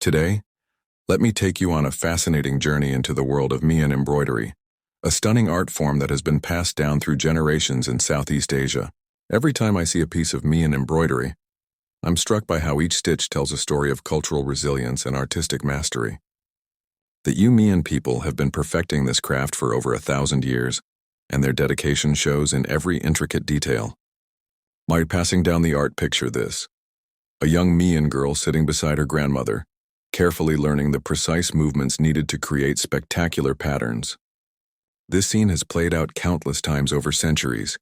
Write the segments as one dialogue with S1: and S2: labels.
S1: Today, let me take you on a fascinating journey into the world of Mien embroidery, a stunning art form that has been passed down through generations in Southeast Asia. Every time I see a piece of Mien embroidery, I'm struck by how each stitch tells a story of cultural resilience and artistic mastery. The Iu Mien people have been perfecting this craft for over 1,000 years, and their dedication shows in every intricate detail. By passing down the art, picture this: a young Mien girl sitting beside her grandmother, carefully learning the precise movements needed to create spectacular patterns. This scene has played out countless times over centuries,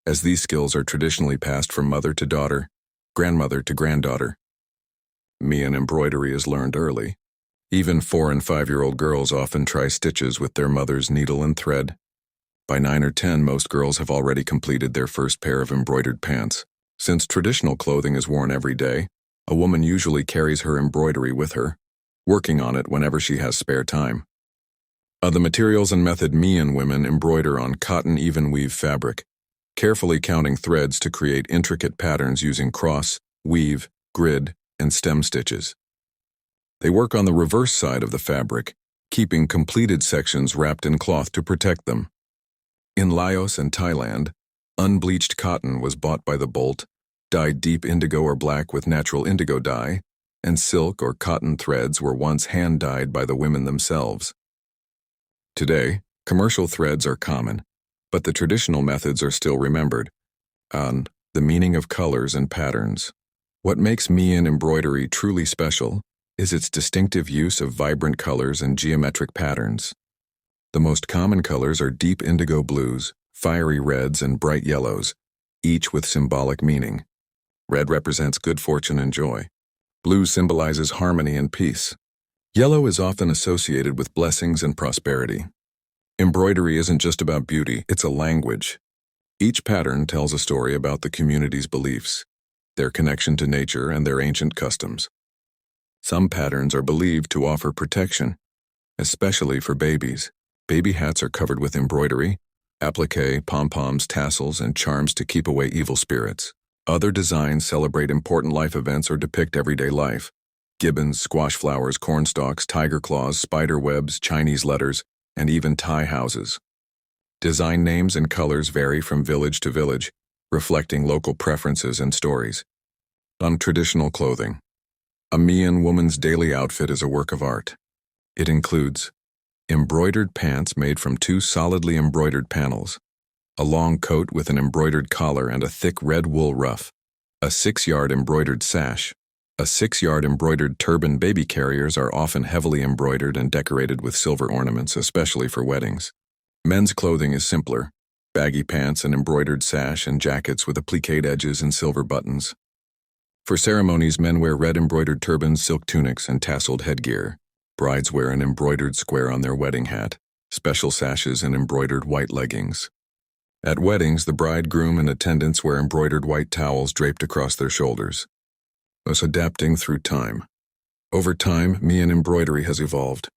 S1: as these skills are traditionally passed from mother to daughter, grandmother to granddaughter. Mien embroidery is learned early. Even 4- and 5-year-old girls often try stitches with their mother's needle and thread. By 9 or 10, most girls have already completed their first pair of embroidered pants. Since traditional clothing is worn every day, a woman usually carries her embroidery with her, working on it whenever she has spare time. The materials and method: Mien women embroider on cotton even weave fabric, carefully counting threads to create intricate patterns using cross, weave, grid, and stem stitches. They work on the reverse side of the fabric, keeping completed sections wrapped in cloth to protect them. In Laos and Thailand, unbleached cotton was bought by the bolt, dyed deep indigo or black with natural indigo dye, and silk or cotton threads were once hand-dyed by the women themselves. Today, commercial threads are common, but the traditional methods are still remembered. On the meaning of colors and patterns. What makes Mien embroidery truly special is its distinctive use of vibrant colors and geometric patterns. The most common colors are deep indigo blues, fiery reds, and bright yellows, each with symbolic meaning. Red represents good fortune and joy. Blue symbolizes harmony and peace. Yellow is often associated with blessings and prosperity. Embroidery isn't just about beauty, it's a language. Each pattern tells a story about the community's beliefs, their connection to nature, and their ancient customs. Some patterns are believed to offer protection, especially for babies. Baby hats are covered with embroidery, applique, pom-poms, tassels, and charms to keep away evil spirits. Other designs celebrate important life events or depict everyday life. Gibbons, squash flowers, cornstalks, tiger claws, spider webs, Chinese letters, and even Thai houses. Design names and colors vary from village to village, reflecting local preferences and stories. On traditional clothing, a Mien woman's daily outfit is a work of art. It includes embroidered pants made from 2 solidly embroidered panels, a long coat with an embroidered collar and a thick red wool ruff, a 6-yard embroidered sash, a 6-yard embroidered turban. Baby carriers are often heavily embroidered and decorated with silver ornaments, especially for weddings. Men's clothing is simpler: baggy pants, an embroidered sash, and jackets with appliqued edges and silver buttons. For ceremonies, men wear red embroidered turbans, silk tunics, and tasseled headgear. Brides wear an embroidered square on their wedding hat, special sashes, and embroidered white leggings. At weddings, the bride, groom, and attendants wear embroidered white towels draped across their shoulders, thus adapting through time. Over time, Mien embroidery has evolved.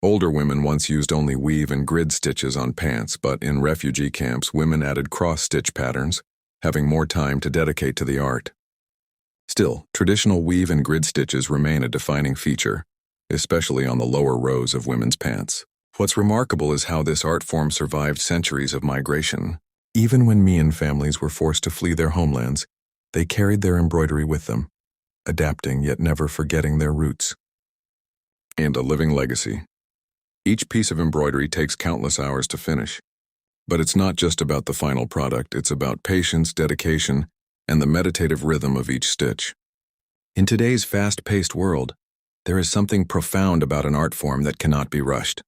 S1: Older women once used only weave and grid stitches on pants, but in refugee camps, women added cross-stitch patterns, having more time to dedicate to the art. Still, traditional weave and grid stitches remain a defining feature, especially on the lower rows of women's pants. What's remarkable is how this art form survived centuries of migration. Even when Mien families were forced to flee their homelands, they carried their embroidery with them, adapting yet never forgetting their roots. And a living legacy. Each piece of embroidery takes countless hours to finish. But it's not just about the final product, it's about patience, dedication, and the meditative rhythm of each stitch. In today's fast-paced world, there is something profound about an art form that cannot be rushed.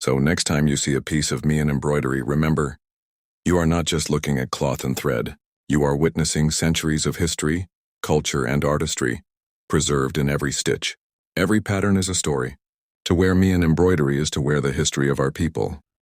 S1: So next time you see a piece of Mien embroidery, remember, you are not just looking at cloth and thread. You are witnessing centuries of history, culture, and artistry, preserved in every stitch. Every pattern is a story. To wear Mien embroidery is to wear the history of our people.